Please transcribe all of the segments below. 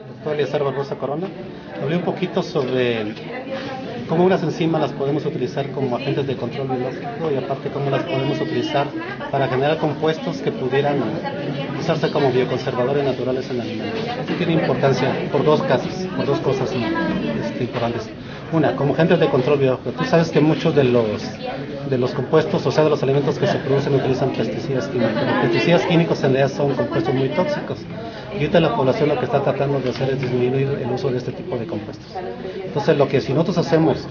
Doctor Eliezer Barbosa Corona, hablé un poquito sobre cómo unas enzimas las podemos utilizar como agentes de control biológico y aparte cómo las podemos utilizar para generar compuestos que pudieran usarse como bioconservadores naturales en alimentos. Esto tiene importancia por dos cosas importantes. Una, como agentes de control biológico. Tú sabes que muchos de los compuestos, o sea, de los alimentos que se producen utilizan pesticidas químicos. Los pesticidas químicos en realidad son compuestos muy tóxicos. Y ahorita la población lo que está tratando de hacer es disminuir el uso de este tipo de compuestos. Entonces, lo que si nosotros hacemos,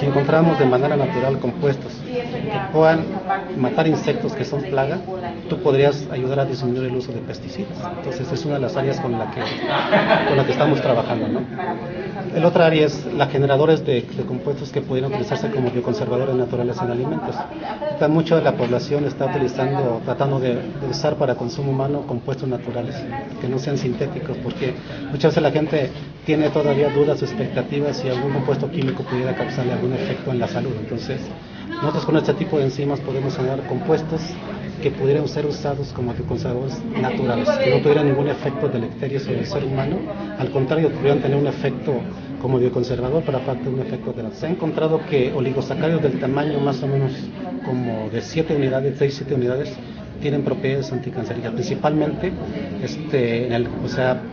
si encontramos de manera natural compuestos que puedan matar insectos que son plaga, tú podrías ayudar a disminuir el uso de pesticidas. Entonces, es una de las áreas con la que estamos trabajando, ¿no? El otro área es la generadores de compuestos que pudieran utilizarse como bioconservadores naturales en alimentos. Mucha de la población está tratando de usar para consumo humano compuestos naturales, que no sean sintéticos, porque muchas veces la gente tiene todavía dudas o expectativas si algún compuesto químico pudiera causarle algún efecto en la salud. Entonces, nosotros con este tipo de enzimas podemos generar compuestos que pudieran ser usados como bioconservadores naturales, que no tuvieran ningún efecto deleterio sobre el ser humano, al contrario, pudieran tener un efecto como bioconservador, pero aparte un efecto de la... Se ha encontrado que oligosacáridos del tamaño más o menos como de 7 unidades, 6-7 unidades, tienen propiedades anticancerígenas, principalmente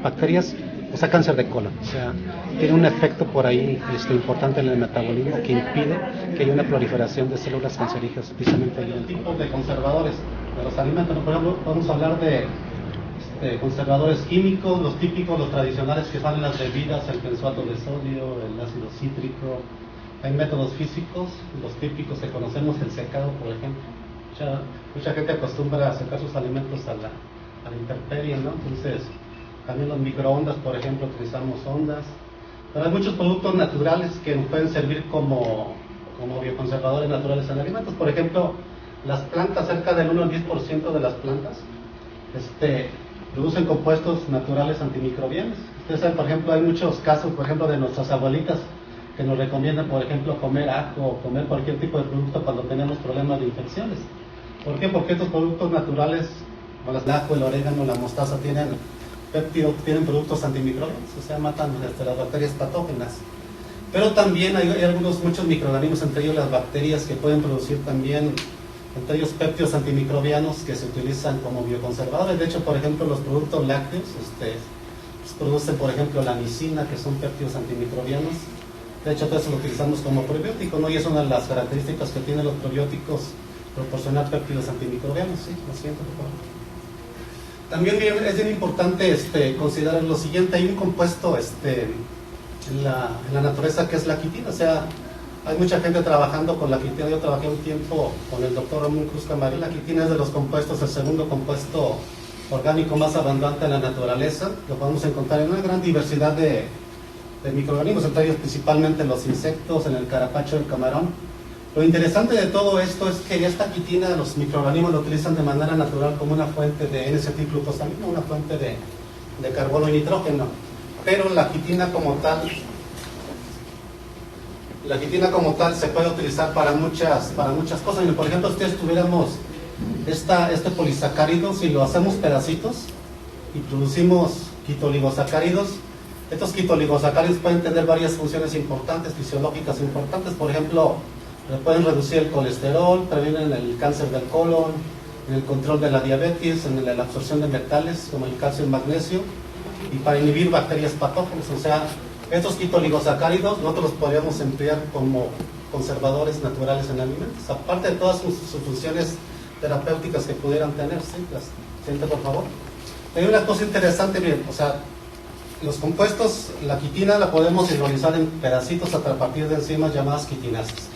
bacterias, o sea, cáncer de colon, o sea, tiene un efecto por ahí importante en el metabolismo que impide que haya una proliferación de células cancerígenas, precisamente ahí. El tipo de conservadores de los alimentos, por ejemplo, podemos hablar de conservadores químicos, los típicos, los tradicionales que salen en las bebidas, el benzoato de sodio, el ácido cítrico. Hay métodos físicos, los típicos que conocemos, el secado, por ejemplo. Mucha gente acostumbra a secar sus alimentos a la intemperie, ¿no? Entonces, también los microondas, por ejemplo, utilizamos ondas. Pero hay muchos productos naturales que nos pueden servir como bioconservadores naturales en alimentos. Por ejemplo, las plantas, cerca del 1 al 10% de las plantas, producen compuestos naturales antimicrobianos. Ustedes saben, por ejemplo, hay muchos casos, por ejemplo, de nuestras abuelitas que nos recomiendan, por ejemplo, comer ajo o comer cualquier tipo de producto cuando tenemos problemas de infecciones. ¿Por qué? Porque estos productos naturales, como el ajo, el orégano, la mostaza, tienen productos antimicrobianos, o sea, matan las bacterias patógenas. Pero también hay muchos microorganismos, entre ellos las bacterias, que pueden producir también, entre ellos péptidos antimicrobianos que se utilizan como bioconservadores. De hecho, por ejemplo, los productos lácteos producen, por ejemplo, la lisina, que son péptidos antimicrobianos. De hecho, todo eso lo utilizamos como probiótico, ¿no? Y es una de las características que tienen los probióticos, proporcionar péptidos antimicrobianos. Sí, lo siento, por favor. También es bien importante considerar lo siguiente: hay un compuesto en la naturaleza que es la quitina. O sea, hay mucha gente trabajando con la quitina. Yo trabajé un tiempo con el doctor Ramón Cruz Camarín. La quitina es de los compuestos, el segundo compuesto orgánico más abundante en la naturaleza. Lo podemos encontrar en una gran diversidad de microorganismos, entre ellos principalmente los insectos, en el carapacho del camarón. Lo interesante de todo esto es que esta quitina los microorganismos lo utilizan de manera natural como una fuente de N-acetilglucosamina, una fuente de carbono y nitrógeno. Pero la quitina como tal se puede utilizar para muchas cosas. Por ejemplo, si ustedes tuviéramos este polisacárido, si lo hacemos pedacitos y producimos quitoligosacáridos, estos quitoligosacáridos pueden tener varias funciones importantes, fisiológicas importantes. Por ejemplo, pueden reducir el colesterol, previenen el cáncer del colon, en el control de la diabetes, en la absorción de metales como el calcio y el magnesio, y para inhibir bacterias patógenas. O sea, estos quitoligosacáridos nosotros los podríamos emplear como conservadores naturales en alimentos, aparte de todas sus funciones terapéuticas que pudieran tener. ¿Sí? Siguiente, por favor. Hay una cosa interesante, bien, o sea, los compuestos, la quitina la podemos hidrolizar en pedacitos a partir de enzimas llamadas quitinasas.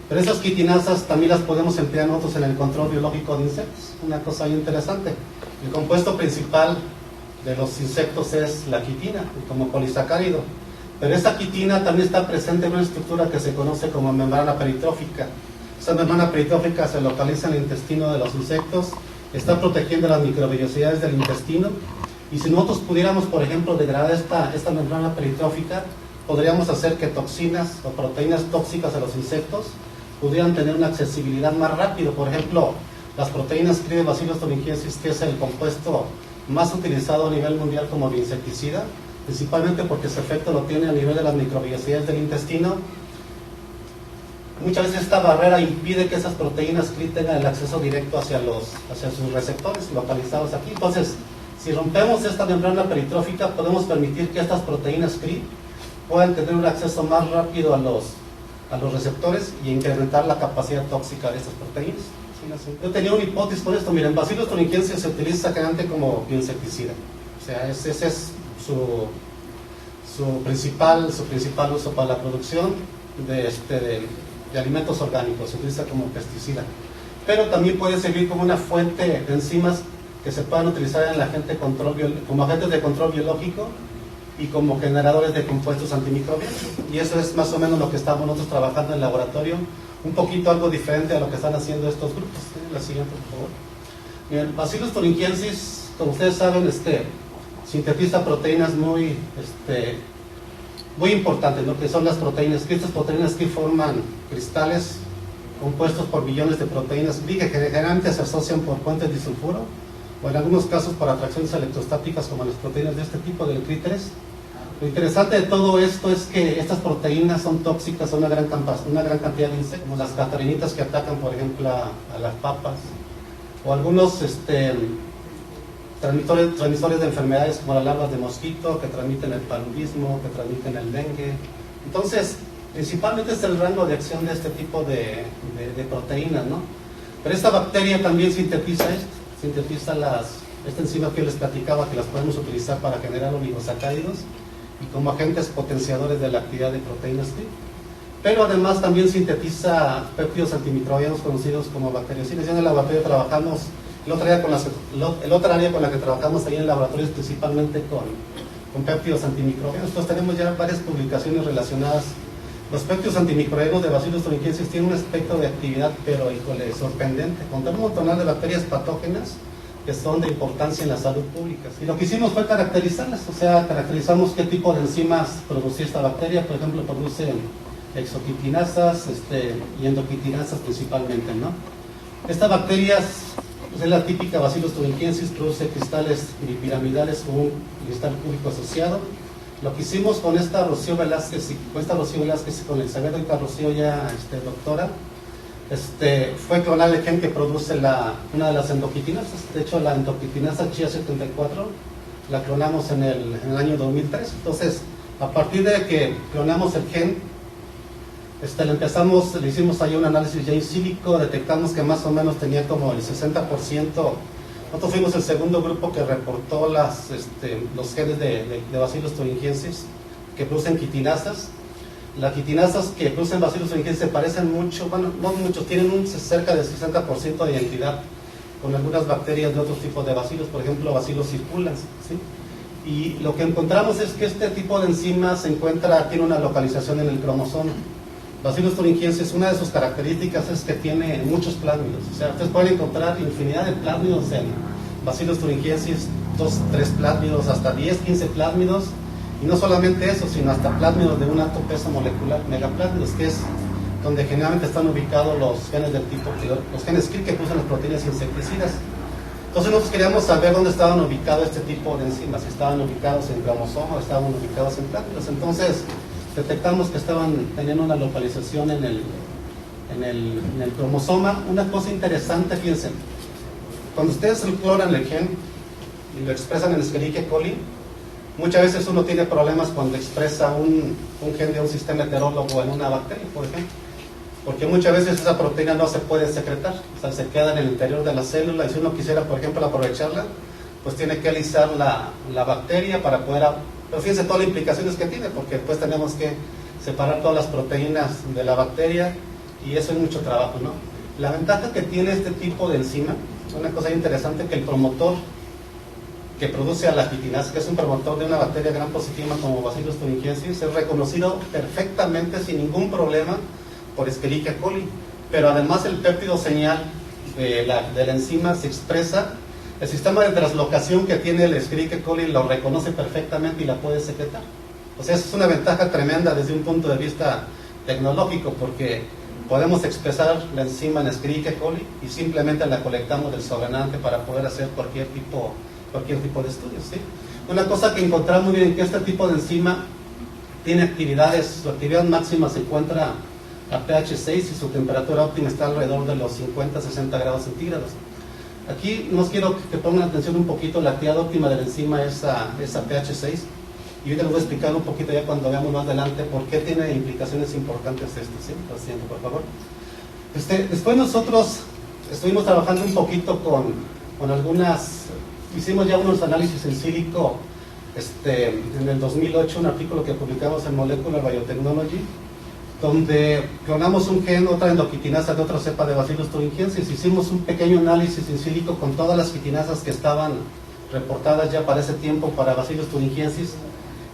Pero esas quitinasas también las podemos emplear nosotros en el control biológico de insectos. Una cosa muy interesante: el compuesto principal de los insectos es la quitina, como polisacárido. Pero esa quitina también está presente en una estructura que se conoce como membrana peritrófica. Esa membrana peritrófica se localiza en el intestino de los insectos, está protegiendo las microvellosidades del intestino. Y si nosotros pudiéramos, por ejemplo, degradar esta membrana peritrófica, podríamos hacer que toxinas o proteínas tóxicas a los insectos pudieran tener una accesibilidad más rápido. Por ejemplo, las proteínas Bacillus thuringiensis, que es el compuesto más utilizado a nivel mundial como insecticida, principalmente porque su efecto lo tiene a nivel de las microvellosidades del intestino. Muchas veces esta barrera impide que esas proteínas CRI tengan el acceso directo hacia sus receptores localizados aquí. Entonces, si rompemos esta membrana peritrófica, podemos permitir que estas proteínas CRI puedan tener un acceso más rápido a los receptores y incrementar la capacidad tóxica de estas proteínas. Yo tenía una hipótesis por esto. Miren, Bacillus thuringiensis se utiliza generalmente como bioinsecticida. O sea, ese es su principal uso para la producción de alimentos orgánicos. Se utiliza como pesticida. Pero también puede servir como una fuente de enzimas que se puedan utilizar en como agentes de control biológico y como generadores de compuestos antimicrobianos. Y eso es más o menos lo que estamos nosotros trabajando en el laboratorio, un poquito algo diferente a lo que están haciendo estos grupos. La siguiente, por favor. Bien, Bacillus thuringiensis, como ustedes saben, sintetiza proteínas muy importantes, ¿no? Que son las proteínas CRI. Estas proteínas que forman cristales compuestos por billones de proteínas CRI que generalmente se asocian por puentes disulfuro o en algunos casos por atracciones electrostáticas como las proteínas de este tipo del CRI3. Lo interesante de todo esto es que estas proteínas son tóxicas a una gran cantidad de insectos, como las catarinitas que atacan, por ejemplo, a las papas, o algunos transmisores de enfermedades como las larvas de mosquito que transmiten el paludismo, que transmiten el dengue. Entonces, principalmente es el rango de acción de este tipo de proteínas, ¿no? Pero esta bacteria también sintetiza esta enzima que les platicaba, que las podemos utilizar para generar oligosacáridos y como agentes potenciadores de la actividad de proteínas CRI. Pero además también sintetiza péptidos antimicrobianos conocidos como bacteriocidas. Ya en el laboratorio trabajamos, el otro área con la que trabajamos ahí en el laboratorio es principalmente con péptidos antimicrobianos. Entonces tenemos ya varias publicaciones relacionadas. Los péptidos antimicrobianos de Bacillus thuringiensis tienen un aspecto de actividad, pero híjole, sorprendente. Contienen un montón de bacterias patógenas que son de importancia en la salud pública. Y lo que hicimos fue caracterizarlas, o sea, caracterizamos qué tipo de enzimas producía esta bacteria. Por ejemplo, produce exoquitinasas y endoquitinasas principalmente, ¿no? Esta bacteria es la típica Bacillus thuringiensis, produce cristales bipiramidales con un cristal cúbico asociado. Lo que hicimos con esta Rocío Velázquez y con Elizabeth Rocío ya doctora, fue clonar el gen que produce una de las endoquitinasas. De hecho, la endoquitinasa CHIA74 la clonamos en el año 2003. Entonces, a partir de que clonamos el gen, le hicimos ahí un análisis ya in silico, detectamos que más o menos tenía como el 60%. Nosotros fuimos el segundo grupo que reportó los genes de Bacillus thuringiensis que producen quitinasas. Las quitinasas que producen Bacillus thuringiensis se parecen mucho, bueno, no mucho, tienen cerca del 60% de identidad con algunas bacterias de otros tipos de bacilos, por ejemplo, Bacillus circulans, ¿sí? Y lo que encontramos es que este tipo de enzima tiene una localización en el cromosoma. Bacillus thuringiensis, una de sus características es que tiene muchos plásmidos. O sea, ustedes pueden encontrar infinidad de plásmidos en Bacillus thuringiensis, 2, 3 plásmidos, hasta 10, 15 plásmidos. Y no solamente eso, sino hasta plásmidos de un alto peso molecular, megaplásmidos, que es donde generalmente están ubicados los genes del tipo, los genes CRI que producen las proteínas insecticidas. Entonces nosotros queríamos saber dónde estaban ubicados este tipo de enzimas, si estaban ubicados en cromosoma o estaban ubicados en plásmidos. Entonces detectamos que estaban teniendo una localización en el cromosoma. Una cosa interesante, fíjense, cuando ustedes clonan el gen y lo expresan en Escherichia coli, muchas veces uno tiene problemas cuando expresa un gen de un sistema heterólogo en una bacteria, por ejemplo, porque muchas veces esa proteína no se puede secretar, o sea, se queda en el interior de la célula, y si uno quisiera, por ejemplo, aprovecharla, pues tiene que alisar la bacteria para poder... Pero fíjense todas las implicaciones que tiene, porque después tenemos que separar todas las proteínas de la bacteria, y eso es mucho trabajo, ¿no? La ventaja que tiene este tipo de enzima, una cosa interesante, que el promotor que produce a la quitinasa, que es un promotor de una bacteria gram positiva como Bacillus thuringiensis, es reconocido perfectamente sin ningún problema por Escherichia coli, pero además el péptido señal de la enzima se expresa, el sistema de translocación que tiene el Escherichia coli lo reconoce perfectamente y la puede secretar. O sea, eso es una ventaja tremenda desde un punto de vista tecnológico, porque podemos expresar la enzima en Escherichia coli y simplemente la colectamos del sobrenante para poder hacer cualquier tipo de estudios, ¿sí? Una cosa que encontramos muy bien, que este tipo de enzima tiene actividades, su actividad máxima se encuentra a pH 6 y su temperatura óptima está alrededor de los 50-60 grados centígrados. Aquí nos quiero que pongan atención un poquito, la actividad óptima de la enzima es a pH 6, y ahorita les voy a explicar un poquito ya cuando veamos más adelante por qué tiene implicaciones importantes esto, ¿sí? Lo siento, por favor. Después nosotros estuvimos trabajando un poquito con algunas, hicimos ya unos análisis en sílico, en el 2008, un artículo que publicamos en Molecular Biotechnology, donde clonamos un gen, otra endoquitinasa de otra cepa de Bacillus thuringiensis. Hicimos un pequeño análisis in silico con todas las quitinasas que estaban reportadas ya para ese tiempo para Bacillus thuringiensis,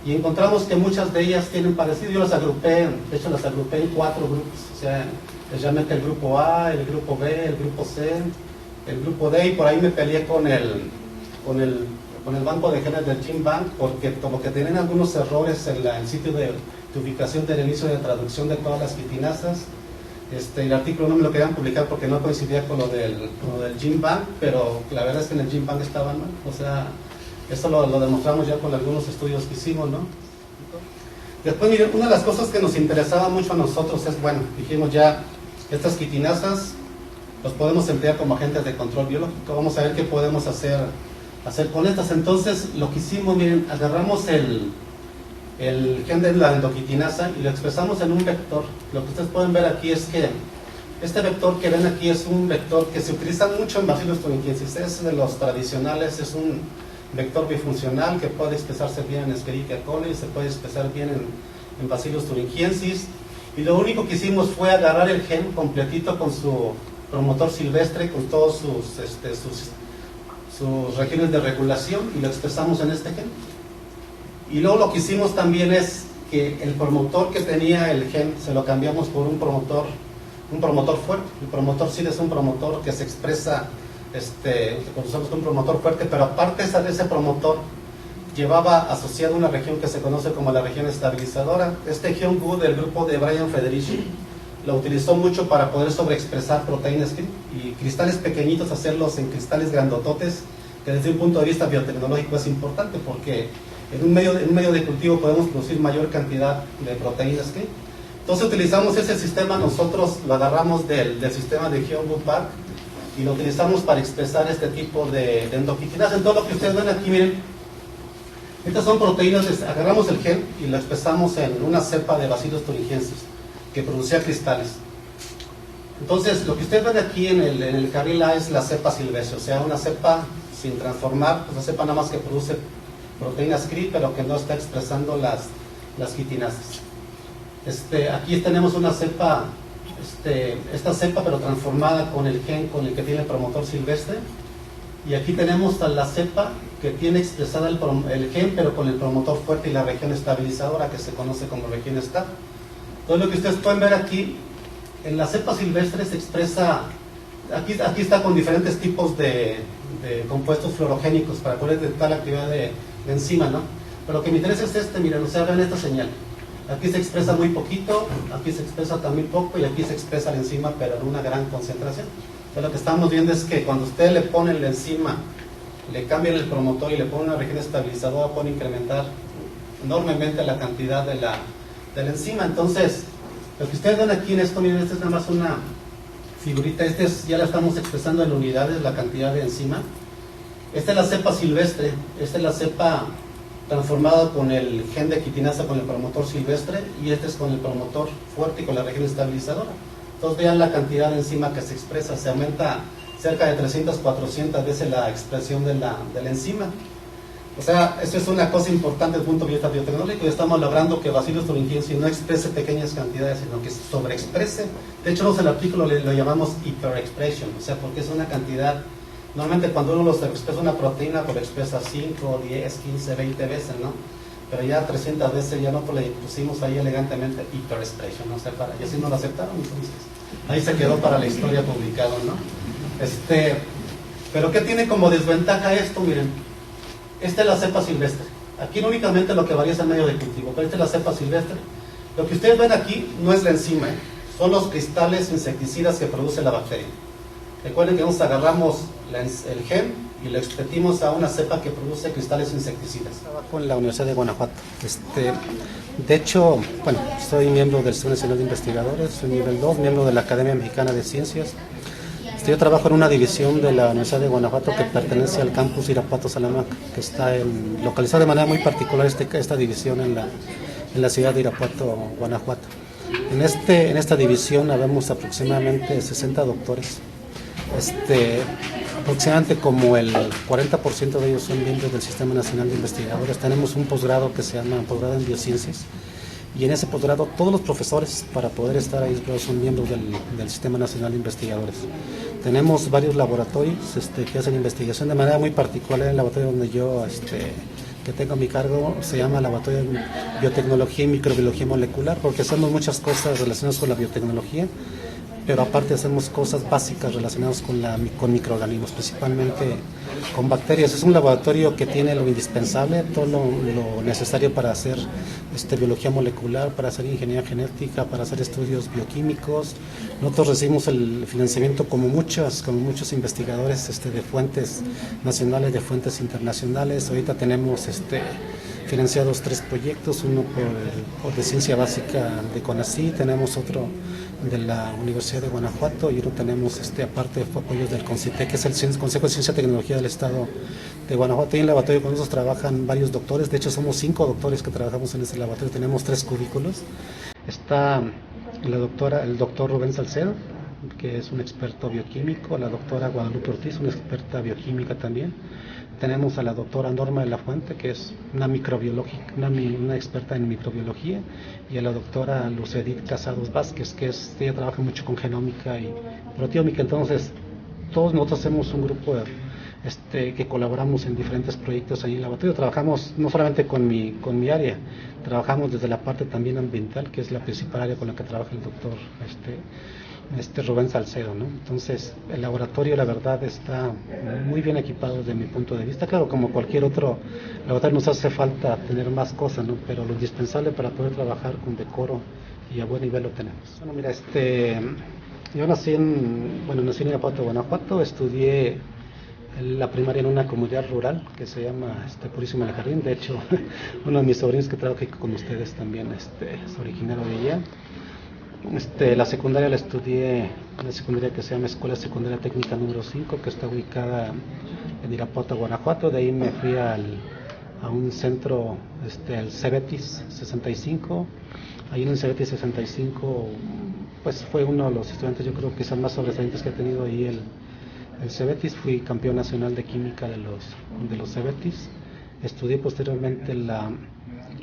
y encontramos que muchas de ellas tienen parecido. Yo las agrupé, de hecho las agrupé en 4 grupos, o sea, les llamé el grupo A, el grupo B, el grupo C, el grupo D, y por ahí me peleé con el banco de genes del GenBank, porque como que tienen algunos errores en el sitio de ubicación del inicio de traducción de todas las quitinasas. El artículo no me lo querían publicar porque no coincidía con lo del GenBank, pero la verdad es que en el GenBank estaban mal. O sea, eso lo demostramos ya con algunos estudios que hicimos, ¿no? Después, miren, una de las cosas que nos interesaba mucho a nosotros es, bueno, dijimos ya, estas quitinasas los podemos emplear como agentes de control biológico. Vamos a ver qué podemos hacer con estas. Entonces, lo que hicimos, miren, agarramos el gen de la endoquitinasa y lo expresamos en un vector. Lo que ustedes pueden ver aquí es que este vector que ven aquí es un vector que se utiliza mucho en Bacillus thuringiensis. Es de los tradicionales, es un vector bifuncional que puede expresarse bien en Escherichia coli, se puede expresar bien en Bacillus thuringiensis. Y lo único que hicimos fue agarrar el gen completito con su promotor silvestre, con todos sus regiones de regulación, y lo expresamos en este gen. Y luego lo que hicimos también es que el promotor que tenía el gen se lo cambiamos por un promotor fuerte. El promotor SID es un promotor que se expresa, conocemos un promotor fuerte, pero aparte de ese promotor llevaba asociado una región que se conoce como la región estabilizadora. Este Hyung-Woo del grupo de Brian Federici lo utilizó mucho para poder sobreexpresar proteínas y cristales pequeñitos, hacerlos en cristales grandototes, que desde un punto de vista biotecnológico es importante porque en un medio de cultivo podemos producir mayor cantidad de proteínas. Entonces utilizamos ese sistema, nosotros lo agarramos del sistema de Hyung-Woo Park y lo utilizamos para expresar este tipo de endoquitinasa. En todo lo que ustedes ven aquí, miren, estas son proteínas, agarramos el gen y lo expresamos en una cepa de Bacillus thuringiensis que producía cristales. Entonces, lo que ustedes ven aquí en el carril A es la cepa silvestre, o sea, una cepa sin transformar, una cepa nada más que produce proteínas CRI, pero que no está expresando las quitinasas. Aquí tenemos una cepa, esta cepa pero transformada con el gen con el que tiene el promotor silvestre, y aquí tenemos la cepa que tiene expresada el gen pero con el promotor fuerte y la región estabilizadora que se conoce como región STAB. Entonces, lo que ustedes pueden ver aquí, en la cepa silvestre se expresa, aquí está con diferentes tipos de compuestos fluorogénicos para poder detectar la actividad de enzima, ¿no? Pero lo que me interesa es miren, o sea, vean esta señal. Aquí se expresa muy poquito, aquí se expresa también poco, y aquí se expresa la enzima, pero en una gran concentración. Entonces, lo que estamos viendo es que cuando usted le pone la enzima, le cambian el promotor y le pone una región estabilizadora, puede incrementar enormemente la cantidad de la enzima. Entonces, lo que ustedes ven aquí en esto, miren, esta es nada más una figurita, ya la estamos expresando en unidades, la cantidad de enzima. Esta es la cepa silvestre, esta es la cepa transformada con el gen de quitinasa con el promotor silvestre, y este es con el promotor fuerte y con la región estabilizadora. Entonces vean la cantidad de enzima que se expresa, se aumenta cerca de 300-400 veces la expresión de la enzima. O sea, eso es una cosa importante desde el punto de vista biotecnológico, y estamos logrando que Bacillus thuringiensis no exprese pequeñas cantidades, sino que sobreexprese. De hecho, el artículo lo llamamos hyperexpression, o sea, porque es una cantidad. Normalmente cuando uno expresa una proteína, pues lo expresa 5, 10, 15, 20 veces, ¿no? Pero ya 300 veces ya nosotros le pusimos ahí elegantemente hyperexpression, ¿no? O sea, y así no lo aceptaron, entonces ahí se quedó para la historia publicado, ¿no? Pero ¿qué tiene como desventaja esto? Miren, esta es la cepa silvestre. Aquí únicamente lo que varía es el medio de cultivo, pero esta es la cepa silvestre. Lo que ustedes ven aquí no es la enzima, son los cristales insecticidas que produce la bacteria. Recuerden que nos agarramos el gen y lo expetimos a una cepa que produce cristales insecticidas. Trabajo en la Universidad de Guanajuato. De hecho, bueno, soy miembro del Instituto Nacional de Investigadores, soy nivel 2, miembro de la Academia Mexicana de Ciencias. Yo trabajo en una división de la Universidad de Guanajuato que pertenece al campus Irapuato Salamanca, que está localizado de manera muy particular esta división en la ciudad de Irapuato, Guanajuato. En esta división habemos aproximadamente 60 doctores. Aproximadamente como el 40% de ellos son miembros del Sistema Nacional de Investigadores. Tenemos un posgrado que se llama posgrado en Biociencias, y en ese posgrado todos los profesores para poder estar ahí son miembros del Sistema Nacional de Investigadores. Tenemos varios laboratorios que hacen investigación de manera muy particular. El laboratorio donde yo que tengo a mi cargo se llama Laboratorio de Biotecnología y Microbiología Molecular, porque hacemos muchas cosas relacionadas con la biotecnología, pero aparte hacemos cosas básicas relacionadas con microorganismos, principalmente con bacterias. Es un laboratorio que tiene lo indispensable, todo lo necesario para hacer biología molecular, para hacer ingeniería genética, para hacer estudios bioquímicos. Nosotros recibimos el financiamiento como muchos investigadores de fuentes nacionales, de fuentes internacionales. Ahorita tenemos financiados 3 proyectos, uno por de ciencia básica de CONACYT, tenemos otro de la Universidad de Guanajuato y uno tenemos aparte apoyos del CONCITEC, que es el Consejo de Ciencia y Tecnología del Estado de Guanajuato. Y en el laboratorio con nosotros trabajan varios doctores, de hecho somos 5 doctores que trabajamos en ese laboratorio, tenemos 3 cubículos. Está el doctor Rubén Salcedo, que es un experto bioquímico, la doctora Guadalupe Ortiz, una experta bioquímica también. Tenemos a la doctora Norma de la Fuente, que es una una experta en microbiología, y a la doctora Lucedit Casados Vázquez, que ella trabaja mucho con genómica y proteómica. Entonces, todos nosotros hacemos un grupo que colaboramos en diferentes proyectos ahí en el laboratorio. Trabajamos no solamente con mi área, trabajamos desde la parte también ambiental, que es la principal área con la que trabaja el doctor Rubén Salcedo, ¿no? Entonces, el laboratorio, la verdad, está muy bien equipado desde mi punto de vista. Claro, como cualquier otro laboratorio nos hace falta tener más cosas, ¿no? Pero lo indispensable para poder trabajar con decoro y a buen nivel lo tenemos. Bueno, mira, yo nací en Irapuato, Guanajuato. Estudié la primaria en una comunidad rural que se llama Purísima del Jardín. De hecho, uno de mis sobrinos que trabaja aquí con ustedes también es originario de allá. La secundaria la estudié en la secundaria que se llama Escuela Secundaria Técnica número 5, que está ubicada en Irapuato, Guanajuato. De ahí me fui a un centro, el Cebetis 65. Ahí en el Cebetis 65, pues fue uno de los estudiantes, yo creo que son más sobresalientes que ha tenido ahí el Cebetis. Fui campeón nacional de química de los Cebetis. Estudié posteriormente la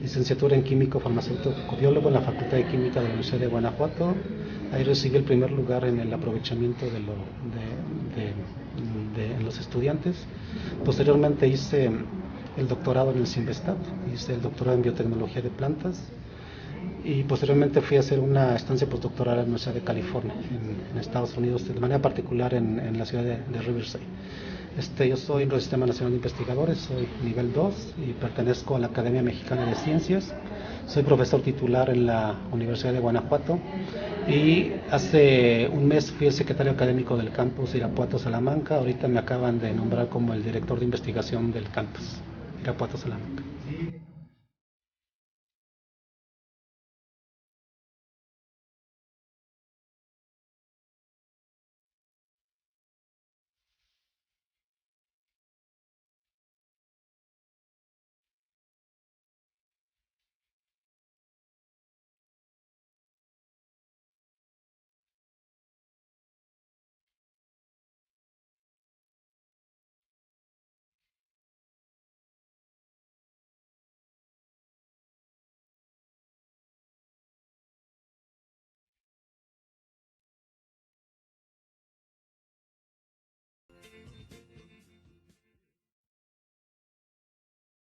licenciatura en químico farmacéutico biólogo en la Facultad de Química de la Universidad de Guanajuato. Ahí recibí el primer lugar en el aprovechamiento de los estudiantes. Posteriormente hice el doctorado en el CINVESTAT, hice el doctorado en biotecnología de plantas, y posteriormente fui a hacer una estancia postdoctoral en la Universidad de California, en Estados Unidos, de manera particular en la ciudad de Riverside. Yo soy del Sistema Nacional de Investigadores, soy nivel 2 y pertenezco a la Academia Mexicana de Ciencias. Soy profesor titular en la Universidad de Guanajuato y hace un mes fui el secretario académico del campus Irapuato Salamanca. Ahorita me acaban de nombrar como el director de investigación del campus Irapuato Salamanca.